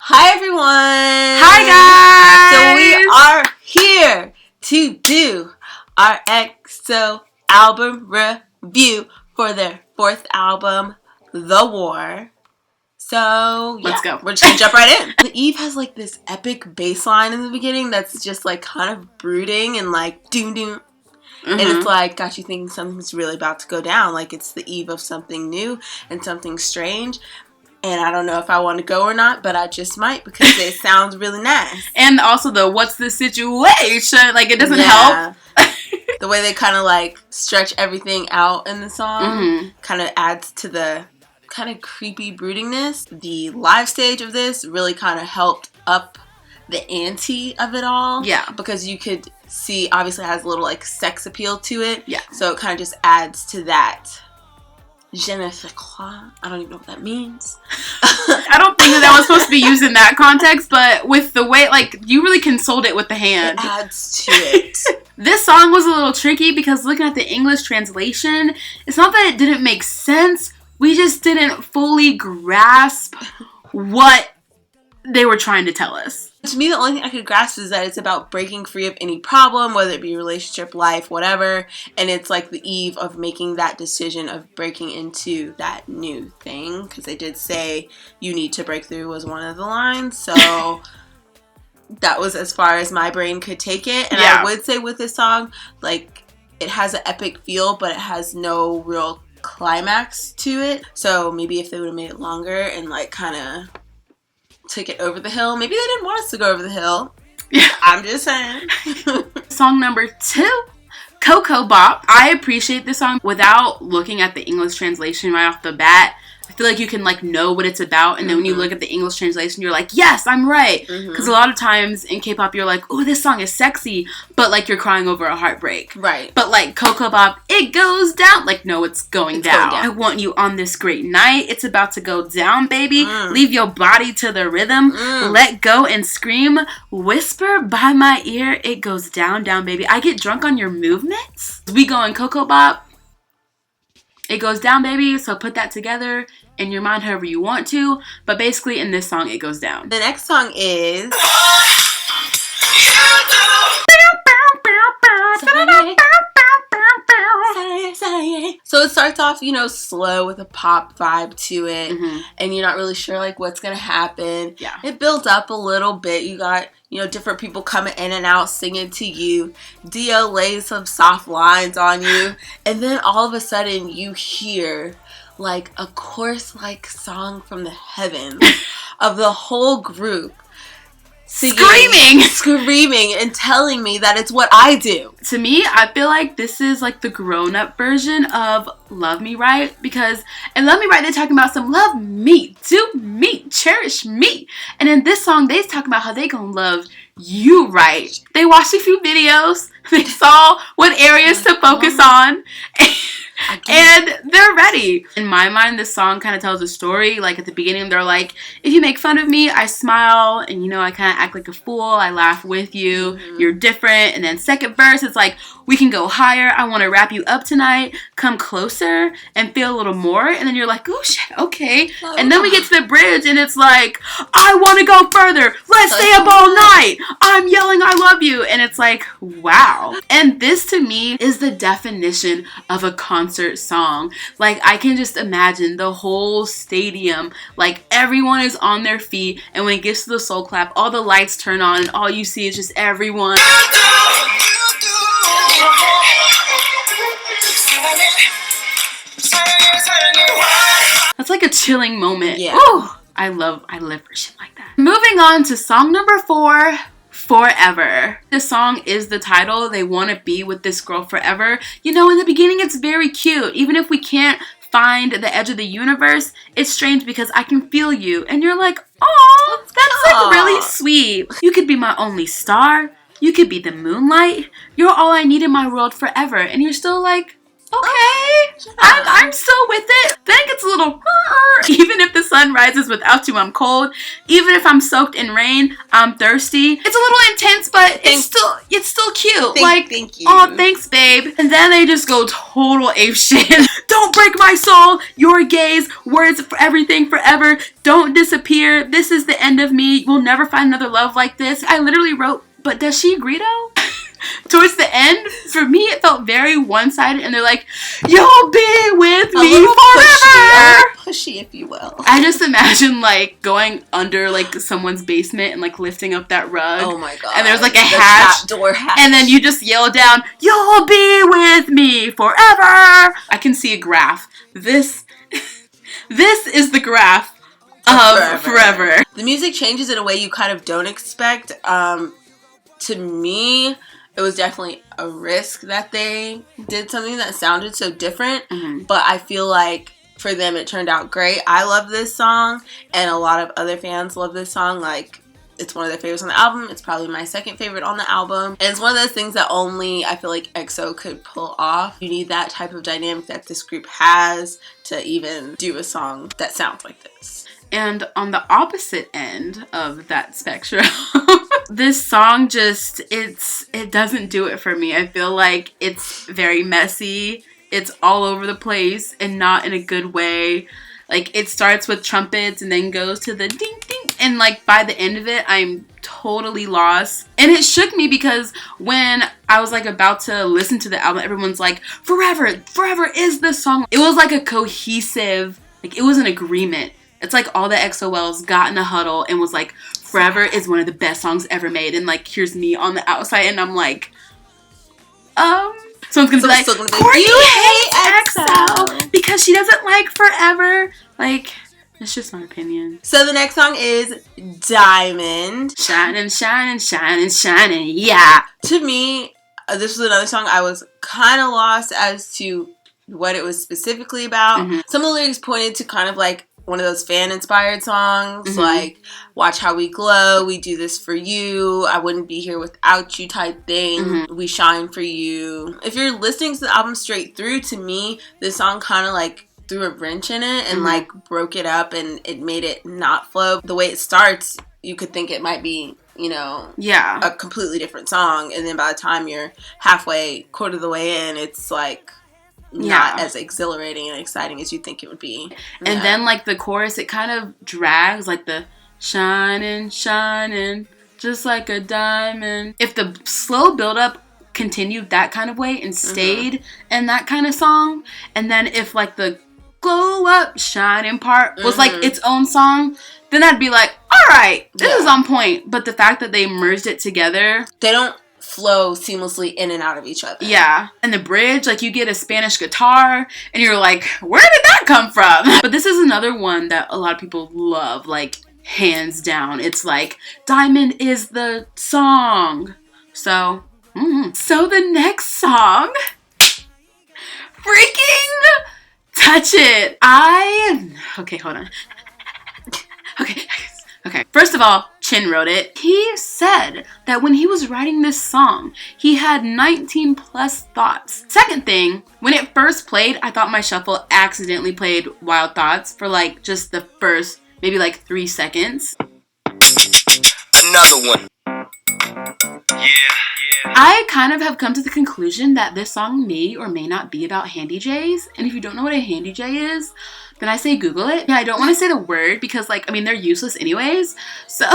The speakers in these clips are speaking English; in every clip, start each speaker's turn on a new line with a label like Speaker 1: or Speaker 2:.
Speaker 1: Hi everyone!
Speaker 2: Hi guys!
Speaker 1: So we are here to do our EXO album review for their 4th album, The War. So yeah,
Speaker 2: let's go.
Speaker 1: We're just gonna jump right in. The Eve has like this epic bass line in the beginning that's just like kind of brooding and like doom doom. And it's like got you thinking something's really about to go down. Like it's the eve of something new and something strange. And I don't know if I want to go or not, but I just might because it sounds really nice.
Speaker 2: And also the what's the situation? Like it doesn't help.
Speaker 1: The way they kind of like stretch everything out in the song kind of adds to the kind of creepy broodingness. The live stage of this really kind of helped up the ante of it all.
Speaker 2: Yeah.
Speaker 1: Because you could see, obviously it has a little like sex appeal to it.
Speaker 2: Yeah.
Speaker 1: So it kind of just adds to that. Je ne sais quoi. I don't even know what that means.
Speaker 2: I don't think that was supposed to be used in that context, but with the way, like, you really consoled it with the hand.
Speaker 1: It adds to it.
Speaker 2: This song was a little tricky because looking at the English translation, it's not that it didn't make sense, we just didn't fully grasp what they were trying to tell us.
Speaker 1: To me, the only thing I could grasp is that it's about breaking free of any problem, whether it be relationship, life, whatever. And it's like the eve of making that decision of breaking into that new thing. Because they did say you need to break through was one of the lines. So that was as far as my brain could take it. And I would say with this song, like it has an epic feel, but it has no real climax to it. So maybe if they would have made it longer and like kind of took it over the hill. Maybe they didn't want us to go over the hill. Yeah. I'm just saying.
Speaker 2: Song number 2, Coco Bop. I appreciate this song without looking at the English translation right off the bat. I feel like you can like know what it's about, and then when you look at the English translation, you're like, yes, I'm right. Because a lot of times in K-pop, you're like, oh, this song is sexy, but like you're crying over a heartbreak.
Speaker 1: Right.
Speaker 2: But like Coco Bop, it goes down. Like, no, it's going down. I want you on this great night. It's about to go down, baby. Leave your body to the rhythm. Let go and scream. Whisper by my ear. It goes down, down, baby. I get drunk on your movements. We go in Coco Bop. It goes down, baby, so put that together in your mind however you want to. But basically, in this song, it goes down.
Speaker 1: The next song is... So it starts off, you know, slow with a pop vibe to it. And you're not really sure, like, what's going to happen.
Speaker 2: Yeah.
Speaker 1: It builds up a little bit. You got... you know, different people coming in and out singing to you. Dio lays some soft lines on you. And then all of a sudden you hear like a chorus-like song from the heavens of the whole group singing, screaming and telling me that it's what I do.
Speaker 2: To me, I feel like this is like the grown-up version of Love Me Right, because in Love Me Right, they're talking about some love me, do me, cherish me. And in this song, they're talking about how they gonna love you right. They watched a few videos, they saw what areas to focus on, and they're ready. In my mind, this song kind of tells a story. Like at the beginning, they're like, if you make fun of me, I smile, and you know, I kind of act like a fool. I laugh with you. You're different. And then second verse, it's like, we can go higher. I want to wrap you up tonight. Come closer and feel a little more. And then you're like, oh shit, okay. And then we get to the bridge, and it's like, I want to go further. Let's stay up all night. I'm yelling, I love you. And it's like, wow. And this to me is the definition of a concert song. Like, I can just imagine the whole stadium, like everyone is on their feet, and when it gets to the soul clap, all the lights turn on and all you see is just everyone. That's like a chilling moment.
Speaker 1: Yeah.
Speaker 2: Ooh, I live for shit like that. Moving on to song number 4, Forever. This song is the title. They want to be with this girl forever. You know, in the beginning, it's very cute. Even if we can't find the edge of the universe, it's strange because I can feel you. And you're like, oh, that's like really sweet. You could be my only star. You could be the moonlight. You're all I need in my world forever. And you're still like, Okay, I'm still with it. Then it gets a little, even if the sun rises without you, I'm cold. Even if I'm soaked in rain, I'm thirsty. It's a little intense, but it's still cute.
Speaker 1: Thank you.
Speaker 2: Oh, thanks, babe. And then they just go total ape shit. Don't break my soul. Your gaze, words for everything forever. Don't disappear. This is the end of me. We'll never find another love like this. I literally wrote, but does she agree though? Towards the end, for me, it felt very one-sided, and they're like, "You'll be with me forever."
Speaker 1: Pushy, if you will.
Speaker 2: I just imagine like going under like someone's basement and like lifting up that rug.
Speaker 1: Oh my god!
Speaker 2: And there's like a hatch,
Speaker 1: door hatch,
Speaker 2: and then you just yell down, "You'll be with me forever." I can see a graph. This is the graph of forever.
Speaker 1: The music changes in a way you kind of don't expect. To me, it was definitely a risk that they did something that sounded so different, but I feel like for them it turned out great. I love this song, and a lot of other fans love this song. Like, it's one of their favorites on the album. It's probably my second favorite on the album, and it's one of those things that only I feel like EXO could pull off. You need that type of dynamic that this group has to even do a song that sounds like this.
Speaker 2: And on the opposite end of that spectrum, this song just, it doesn't do it for me. I feel like it's very messy. It's all over the place and not in a good way. Like, it starts with trumpets and then goes to the ding ding. And like by the end of it, I'm totally lost. And it shook me because when I was like about to listen to the album, everyone's like, forever is the song. It was like a cohesive, like it was an agreement. It's like all the EXO-Ls got in a huddle and was like, Forever is one of the best songs ever made. And like, here's me on the outside and I'm like, someone's gonna be like, Cortney, you hate EXO because she doesn't like Forever. Like, it's just my opinion.
Speaker 1: So the next song is Diamond.
Speaker 2: Shining, shining, shining, shining, yeah.
Speaker 1: To me, this was another song I was kind of lost as to what it was specifically about. Some of the lyrics pointed to kind of like one of those fan-inspired songs, like Watch How We Glow, We Do This For You, I Wouldn't Be Here Without You type thing, We Shine For You. If you're listening to the album straight through, to me, this song kind of like threw a wrench in it and like broke it up, and it made it not flow. The way it starts, you could think it might be, you know, a completely different song, and then by the time you're halfway, quarter of the way in, it's like not as exhilarating and exciting as you think it would be.
Speaker 2: And then like the chorus, it kind of drags, like the shining, shining, just like a diamond. If the slow build up continued that kind of way and stayed in that kind of song, and then if like the glow up shining part was like its own song, then I'd be like, all right, this is on point. But the fact that they merged it together,
Speaker 1: they don't flow seamlessly in and out of each other.
Speaker 2: Yeah. And the bridge, like you get a Spanish guitar and you're like, where did that come from? But this is another one that a lot of people love, like hands down. It's like, Diamond is the song. So, so the next song, freaking Touch It. Okay, hold on. Okay, first of all, Chin wrote it. He said that when he was writing this song, he had 19 plus thoughts. Second thing, when it first played, I thought my shuffle accidentally played Wild Thoughts for like just the first, maybe like 3 seconds.
Speaker 3: Another one. Yeah.
Speaker 2: I kind of have come to the conclusion that this song may or may not be about handy J's. And if you don't know what a handy J is, then I say Google it. Yeah, I don't want to say the word because, like, I mean, they're useless anyways. So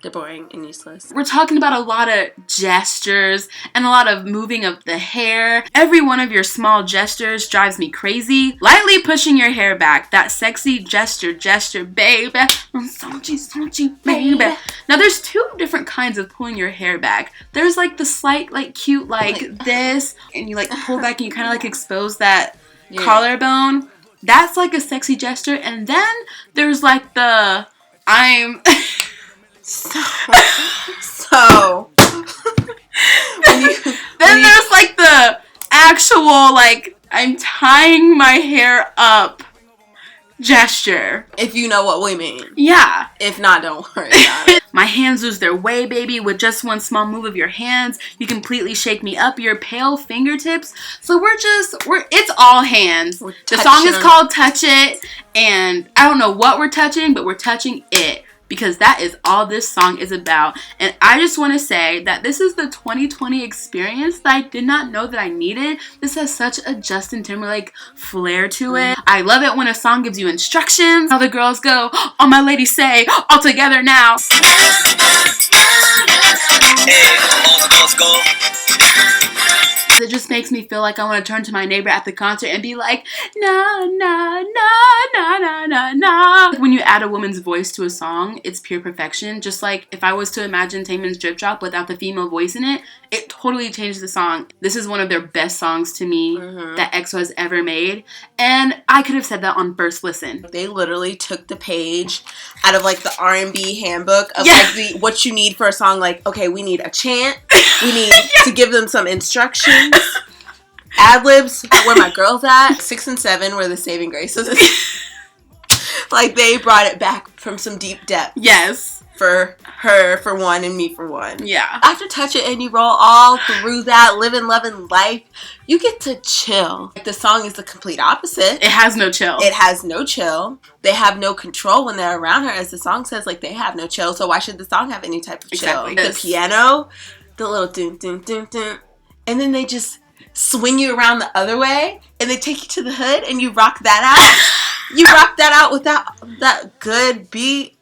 Speaker 1: they're boring and useless.
Speaker 2: We're talking about a lot of gestures and a lot of moving of the hair. Every one of your small gestures drives me crazy. Lightly pushing your hair back. That sexy gesture, baby. Sochi, baby. Now, there's 2 different kinds of pulling your hair back. There's, like, the slight, like, cute, like this. And you, like, pull back and you kind of, like, expose that collarbone. That's, like, a sexy gesture. And then there's, like, the I'm...
Speaker 1: So
Speaker 2: then there's like the actual, like, I'm tying my hair up gesture.
Speaker 1: If you know what we mean.
Speaker 2: Yeah.
Speaker 1: If not, don't worry about it.
Speaker 2: My hands lose their way, baby. With just one small move of your hands, you completely shake me up. Your pale fingertips. So it's all hands. The song is called Touch It, and I don't know what we're touching, but we're touching it. Because that is all this song is about. And I just want to say that this is the 2020 experience that I did not know that I needed. This has such a Justin Timberlake flair to it. I love it when a song gives you instructions. How the girls go, all my ladies say, all together now. It just makes me feel like I want to turn to my neighbor at the concert and be like, na, na, na, na, na, na, na. When you add a woman's voice to a song, it's pure perfection. Just like if I was to imagine Taemin's Drip Drop without the female voice in it, it totally changed the song. This is one of their best songs to me that EXO has ever made. And I could have said that on first listen.
Speaker 1: They literally took the page out of like the R&B handbook of like what you need for a song. Like, okay, we need a chant. We need to give them some instructions. Ad-libs, where my girls at. 6 and 7 were the saving graces. Like, they brought it back from some deep depth.
Speaker 2: Yes.
Speaker 1: For her for one and me for one.
Speaker 2: Yeah.
Speaker 1: After Touch It and you roll all through that, living, loving life, you get to chill. The song is the complete opposite.
Speaker 2: It has no chill.
Speaker 1: It has no chill. They have no control when they're around her. As the song says, like, they have no chill. So why should the song have any type of chill?
Speaker 2: Exactly.
Speaker 1: The piano, the little doom, doom, doom, doom. And then they just swing you around the other way and they take you to the hood and you rock that out. You rock that out with that good beat.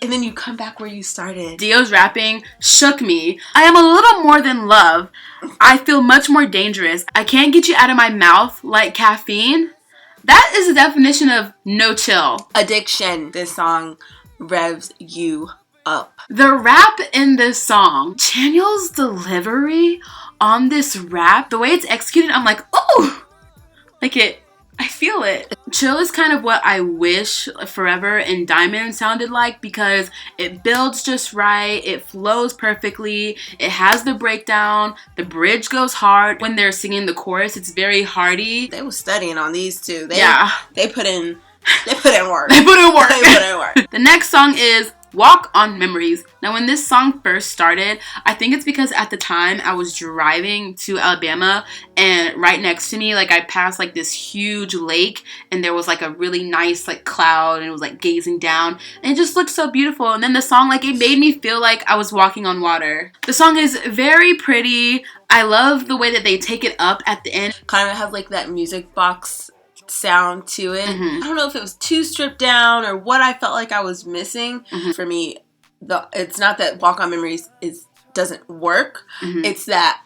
Speaker 1: And then you come back where you started.
Speaker 2: Dio's rapping shook me. I am a little more than love. I feel much more dangerous. I can't get you out of my mouth like caffeine. That is the definition of no chill.
Speaker 1: Addiction. This song revs you up.
Speaker 2: The rap in this song, Chanyeol's delivery on this rap, the way it's executed, I'm like, oh, like I feel it. Chill is kind of what I wish Forever and Diamond sounded like, because it builds just right, it flows perfectly, it has the breakdown, the bridge goes hard. When they're singing the chorus, it's very hearty.
Speaker 1: They were studying on these two. They put in work.
Speaker 2: They put in work. They put in work. The next song is Walk on Memories. Now, when this song first started, I think it's because at the time I was driving to Alabama, and right next to me, like, I passed like this huge lake, and there was like a really nice like cloud, and it was like gazing down, and it just looked so beautiful. And then the song, like, it made me feel like I was walking on water. The song is very pretty. I love the way that they take it up at the end.
Speaker 1: Kind of has like that music box sound to it. I don't know if it was too stripped down or what I felt like I was missing. For me, it's not that Walk on Memories doesn't work. It's that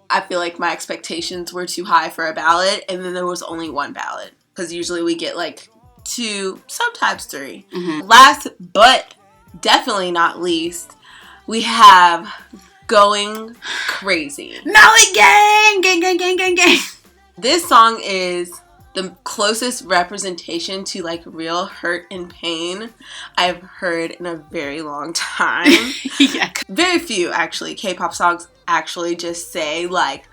Speaker 1: I feel like my expectations were too high for a ballad, and then there was only one ballad, because usually we get like 2, sometimes 3. Last but definitely not least, we have Going Crazy.
Speaker 2: Nelly gang, gang, gang, gang, gang, gang.
Speaker 1: This song is the closest representation to like real hurt and pain I've heard in a very long time.
Speaker 2: Yeah.
Speaker 1: Very few actually K-pop songs actually just say like,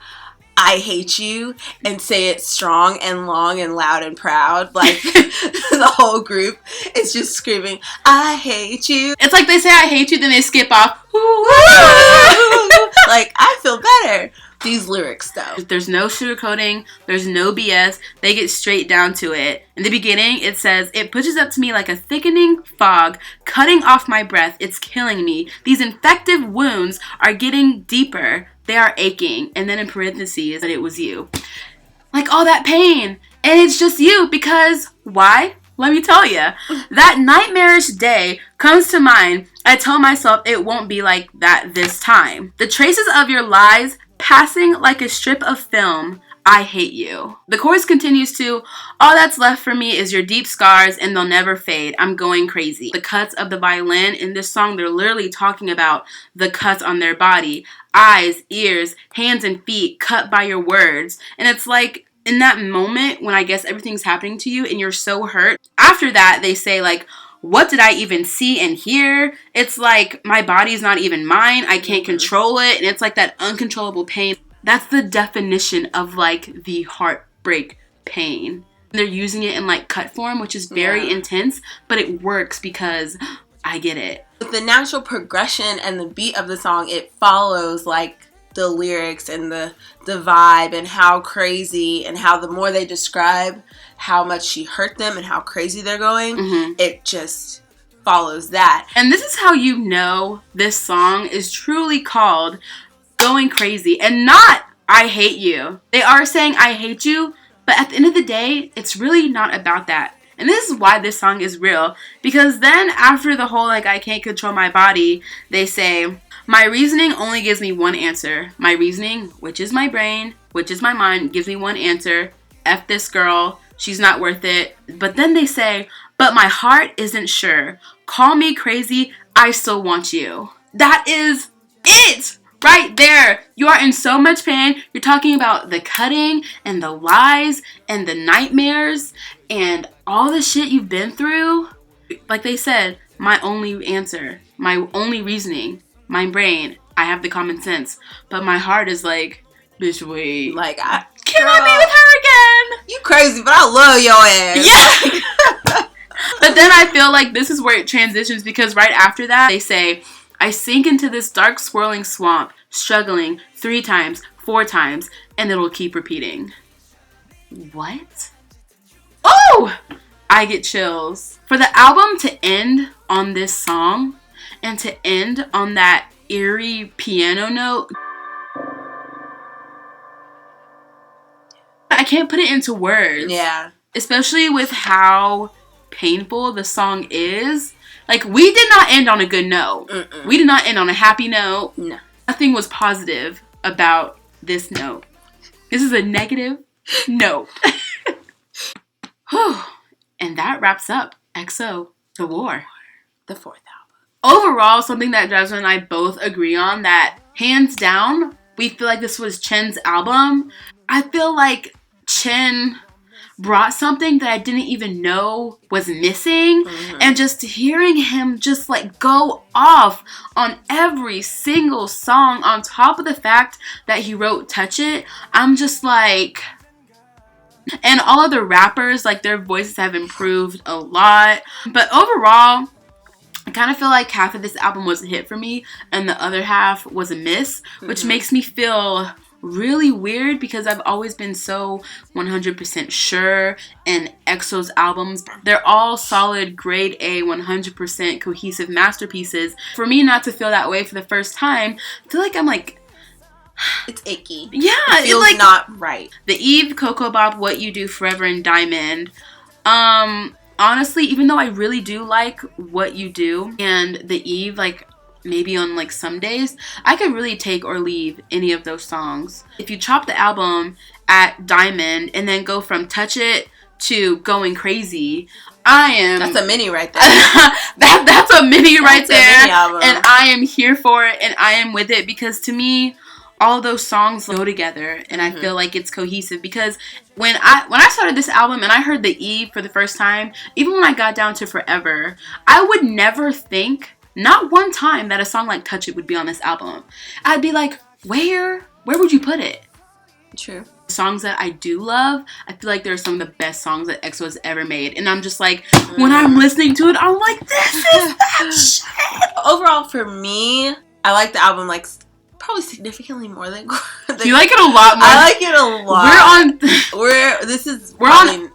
Speaker 1: I hate you, and say it strong and long and loud and proud. Like, the whole group is just screaming, I hate you.
Speaker 2: It's like they say I hate you, then they skip off.
Speaker 1: Like, I feel better. These lyrics, though.
Speaker 2: There's no sugarcoating. There's no BS. They get straight down to it. In the beginning, it says, it pushes up to me like a thickening fog, cutting off my breath. It's killing me. These infective wounds are getting deeper. They are aching. And then in parentheses, that it was you. Like, all that pain. And it's just you, because why? Let me tell you. That nightmarish day comes to mind. I tell myself it won't be like that this time. The traces of your lies passing like a strip of film. I hate you. The chorus continues to, all that's left for me is your deep scars and they'll never fade. I'm going crazy. The cuts of the violin in this song, they're literally talking about the cuts on their body. Eyes, ears, hands, and feet cut by your words. And it's like, in that moment when I guess everything's happening to you and you're so hurt, after that they say like, what did I even see and hear? It's like my body's not even mine. I can't control it. And it's like that uncontrollable pain. That's the definition of like the heartbreak pain. They're using it in like cut form, which is very intense, but it works because I get it.
Speaker 1: With the natural progression and the beat of the song, it follows like the lyrics and the vibe and how crazy, and how the more they describe how much she hurt them and how crazy they're going, it just follows that.
Speaker 2: And this is how you know this song is truly called Going Crazy and not I Hate You. They are saying I hate you, but at the end of the day, it's really not about that. And this is why this song is real. Because then after the whole like I can't control my body, they say, my reasoning only gives me one answer. My reasoning, which is my brain, which is my mind, gives me one answer. F this girl. She's not worth it. But then they say, but my heart isn't sure. Call me crazy. I still want you. That is it. Right there. You are in so much pain. You're talking about the cutting and the lies and the nightmares and all the shit you've been through. Like they said, my only answer, my only reasoning, my brain, I have the common sense. But my heart is like, bitch, wait.
Speaker 1: Like,
Speaker 2: can I be with her again?
Speaker 1: You crazy, but I love your ass.
Speaker 2: Yeah. But then I feel like this is where it transitions, because right after that, they say, I sink into this dark swirling swamp, struggling 3 times, 4 times, and it'll keep repeating. What? Oh! I get chills. For the album to end on this song, and to end on that eerie piano note, I can't put it into words.
Speaker 1: Yeah.
Speaker 2: Especially with how painful the song is. Like, we did not end on a good note. We did not end on a happy note.
Speaker 1: No.
Speaker 2: Nothing was positive about this note. This is a negative note. And that wraps up EXO The War.
Speaker 1: The 4th album.
Speaker 2: Overall, something that Jasmine and I both agree on, that hands down, we feel like this was Chen's album. I feel like Chen brought something that I didn't even know was missing, and just hearing him just like go off on every single song, on top of the fact that he wrote Touch It, I'm just like, and all of the rappers, like, their voices have improved a lot, but overall, I kind of feel like half of this album was a hit for me and the other half was a miss, which makes me feel really weird, because I've always been so 100% sure in EXO's albums. They're all solid, grade A, 100% cohesive masterpieces. For me not to feel that way for the first time, I feel like I'm like,
Speaker 1: it's icky.
Speaker 2: Yeah,
Speaker 1: it feels like not right.
Speaker 2: The Eve, Coco Bop, What You Do, Forever, and Diamond. Honestly, even though I really do like What You Do and the Eve, like, maybe on like some days, I could really take or leave any of those songs. If you chop the album at Diamond and then go from Touch It to Going Crazy,
Speaker 1: that's a mini right there.
Speaker 2: that's a mini right there.
Speaker 1: Mini album.
Speaker 2: And I am here for it, and I am with it, because to me, all those songs go together, and I feel like it's cohesive. Because when I started this album and I heard the Eve for the first time, even when I got down to Forever, I would never think, not one time, that a song like Touch It would be on this album. I'd be like, where would you put it?
Speaker 1: True.
Speaker 2: Songs that I do love, I feel like they're some of the best songs that EXO has ever made. And I'm just like, when I'm listening to it, I'm like, this is that shit.
Speaker 1: Overall, for me, I like the album like probably significantly more than
Speaker 2: you like it a lot more.
Speaker 1: I like it a lot. We're on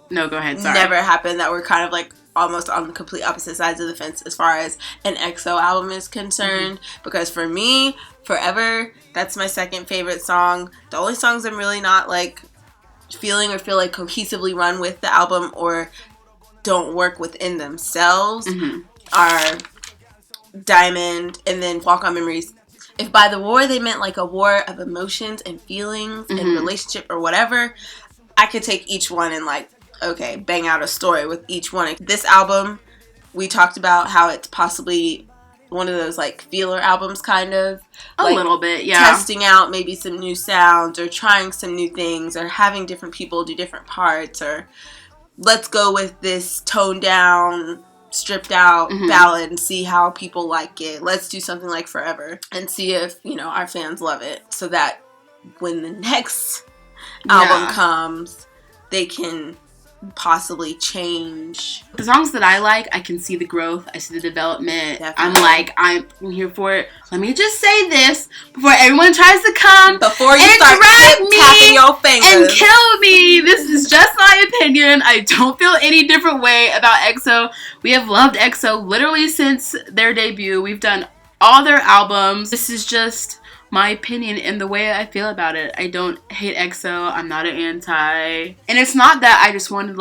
Speaker 2: no, go ahead, sorry.
Speaker 1: Never happened that we're kind of like almost on the complete opposite sides of the fence as far as an EXO album is concerned. Because for me, Forever, that's my second favorite song. The only songs I'm really not like feeling or feel like cohesively run with the album or don't work within themselves are Diamond and then Walk on Memories. If by the war they meant like a war of emotions and feelings and relationship or whatever, I could take each one and like, okay, bang out a story with each one. This album, we talked about how it's possibly one of those like feeler albums, kind of.
Speaker 2: A little bit, yeah.
Speaker 1: Testing out maybe some new sounds or trying some new things or having different people do different parts, or let's go with this toned down stripped out
Speaker 2: Mhm.
Speaker 1: ballad and see how people like it. Let's do something like Forever and see if, our fans love it, so that when the next album comes, they can possibly change.
Speaker 2: The songs that I like, I can see the growth, I see the development.
Speaker 1: Definitely.
Speaker 2: I'm here for it. Let me just say this before everyone tries to come
Speaker 1: Before you
Speaker 2: and
Speaker 1: start
Speaker 2: drag
Speaker 1: tapping
Speaker 2: me
Speaker 1: your fingers
Speaker 2: and kill me. This is just my opinion. I don't feel any different way about EXO. We have loved EXO literally since their debut. We've done all their albums. This is just my opinion and the way I feel about it. I don't hate EXO. I'm not an anti. And it's not that I just wanted,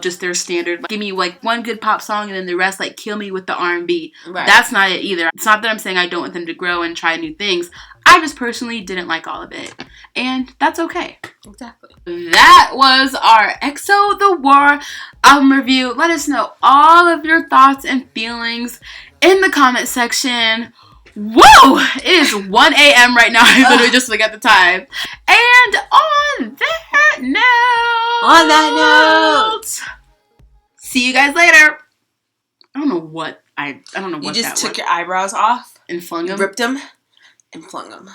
Speaker 2: just their standard, give me, one good pop song and then the rest, kill me with the R&B.
Speaker 1: Right.
Speaker 2: That's not it either. It's not that I'm saying I don't want them to grow and try new things. I just personally didn't like all of it. And that's okay.
Speaker 1: Exactly.
Speaker 2: That was our EXO The War album review. Let us know all of your thoughts and feelings in the comment section. Whoa! It is 1 a.m. right now. I literally just looked at the time. And on that note, see you guys later. I don't know what
Speaker 1: You just
Speaker 2: that
Speaker 1: took
Speaker 2: was.
Speaker 1: your eyebrows off
Speaker 2: And flung them.
Speaker 1: ripped them and flung them.